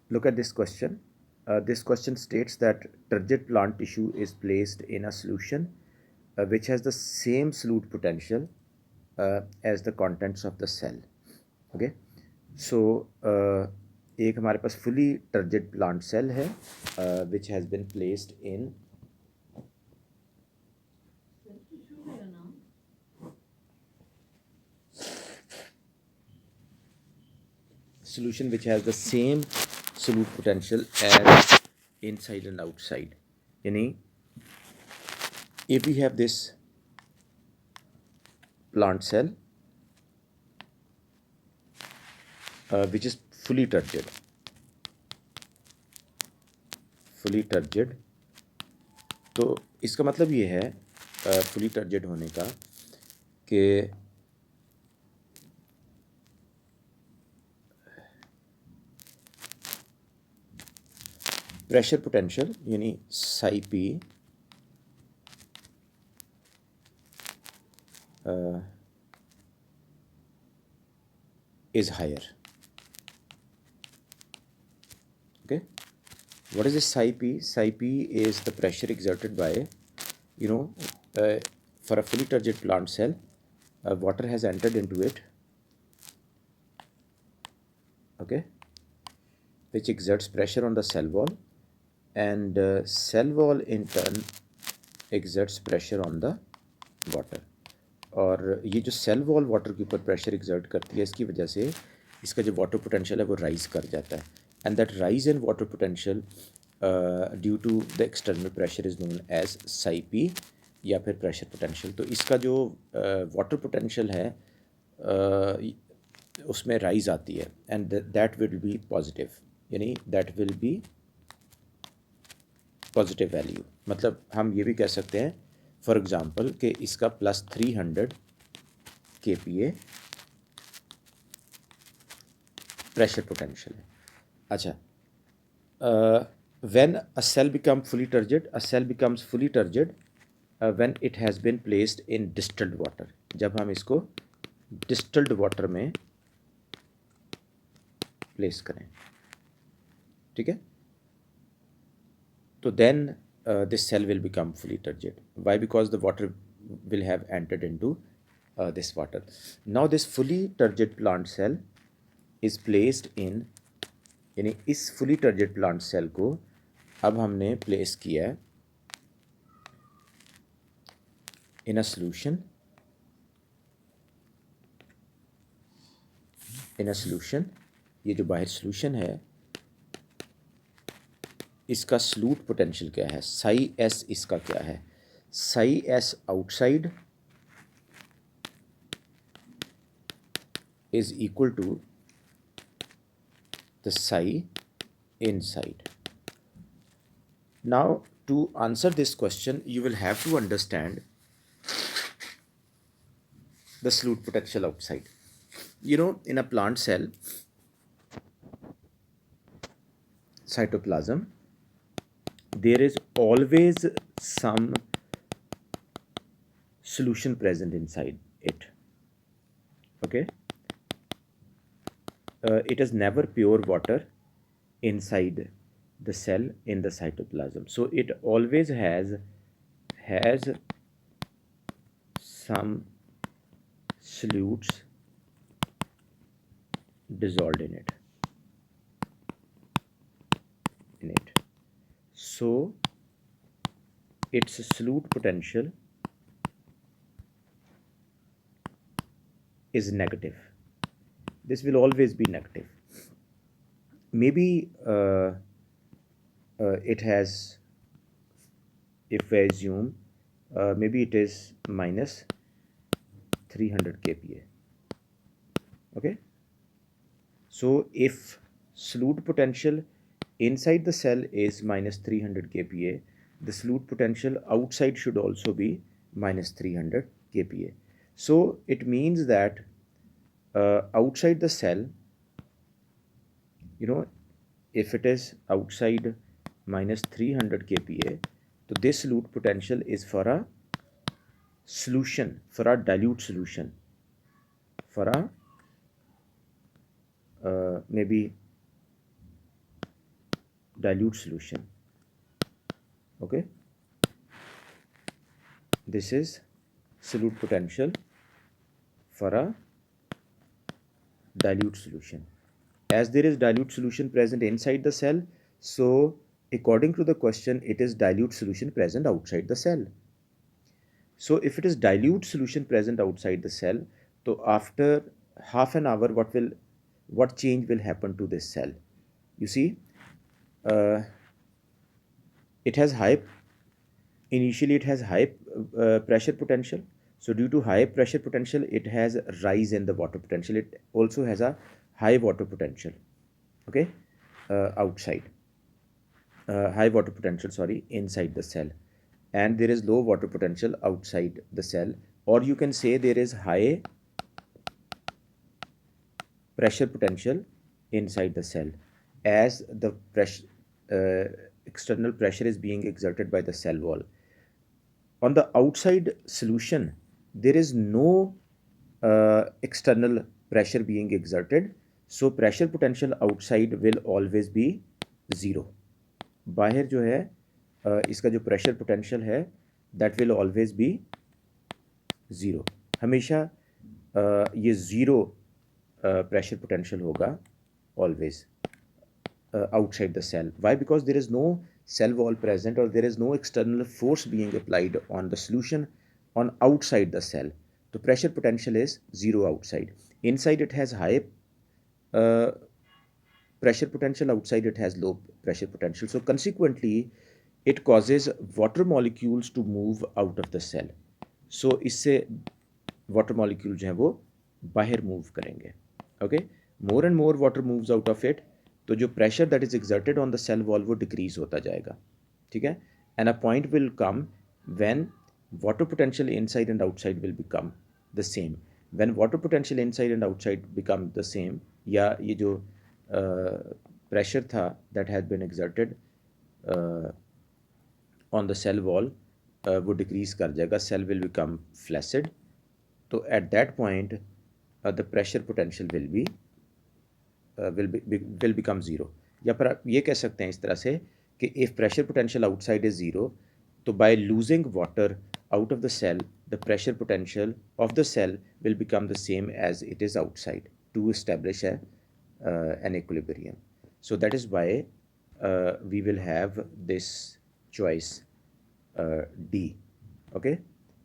Look at this question. This question states that turgid plant tissue is placed in a solution which has the same solute potential as the contents of the cell. Okay, so एक हमारे पास fully turgid plant cell है which has been placed in solution which has the same solute potential as inside and outside. यानी if we have this plant cell which is fully turgid, तो इसका मतलब ये है fully turgid होने का कि प्रेशर पोटेंशियल यानी psi p is higher. Okay, what is this psi p? Psi p is the pressure exerted by, for a fully turgid plant cell, water has entered into it, okay, which exerts pressure on the cell wall, and cell wall in turn exerts pressure on the water. और ये जो cell wall water के ऊपर pressure exert करती है, इसकी वजह से इसका जो वाटर पोटेंशियल है वो राइज़ कर जाता है, and that rise in water potential due to the external pressure is known as psi p या फिर प्रेशर पोटेंशियल. तो इसका जो वाटर पोटेंशियल है उसमें राइज आती है, and that will be positive, यानी that will be positive value. मतलब हम ये भी कह सकते हैं फॉर एग्ज़ाम्पल कि इसका +300 kPa प्रेशर पोटेंशियल है. अच्छा, when a cell becomes fully turgid, a cell becomes fully turgid when it has been placed in distilled water. जब हम इसको distilled water में place करें, ठीक है, तो then this cell will become fully turgid. Why? Because the water will have entered into this water. Now this fully turgid plant cell is placed in, यानी इस fully turgid plant cell को अब हमने place किया है in a solution, ये जो बाहर solution है इसका solute potential क्या है, psi s इसका क्या है, psi s outside is equal to the psi inside. Now to answer this question you will have to understand the solute potential outside. In a plant cell cytoplasm there is always some solution present inside it. Okay, it is never pure water inside the cell in the cytoplasm, so it always has some solutes dissolved in it. So its solute potential is negative. This will always be negative. Maybe it has, if I assume, maybe it is minus 300 kPa. Okay, so if solute potential inside the cell is minus 300 kPa, the solute potential outside should also be minus 300 kPa. So it means that outside the cell, if it is outside minus 300 kPa, so this solute potential is for a solution, for our dilute solution, for our maybe dilute solution. Okay, this is solute potential for a dilute solution. As there is dilute solution present inside the cell, so according to the question, it is dilute solution present outside the cell. So if it is dilute solution present outside the cell, so after half an hour, what change will happen to this cell? You see, uh, it has high, initially it has high pressure potential. So due to high pressure potential, it has rise in the water potential. It also has a high water potential. Okay, outside, high water potential, sorry, inside the cell, and there is low water potential outside the cell, or you can say there is high pressure potential inside the cell as the pressure, external pressure is being exerted by the cell wall. On the outside solution, there is no external pressure being exerted, so pressure potential outside will always be zero. बाहर जो है इसका जो pressure potential है that will always be zero. हमेशा ये zero pressure potential होगा always outside the cell. Why? Because there is no cell wall present, or there is no external force being applied on the solution on outside the cell. The pressure potential is zero outside. Inside it has high uh, pressure potential, outside it has low pressure potential. So consequently it causes water molecules to move out of the cell. So इससे water molecule जो है वो बाहर move करेंगे. Okay, more and more water moves out of it, तो जो pressure that is exerted on the cell wall वो decrease होता जाएगा. ठीक है, and a point will come when water potential inside and outside will become the same. When water potential inside and outside become the same, या ये जो pressure था that has been exerted on the cell wall वो decrease कर जाएगा, cell will become flaccid. तो at that point the pressure potential will become zero. या पर आप ये कह सकते हैं इस तरह से कि if pressure potential outside is zero, तो by losing water out of the cell, the pressure potential of the cell will become the same as it is outside to establish an equilibrium. So that is why we will have this choice D. Okay.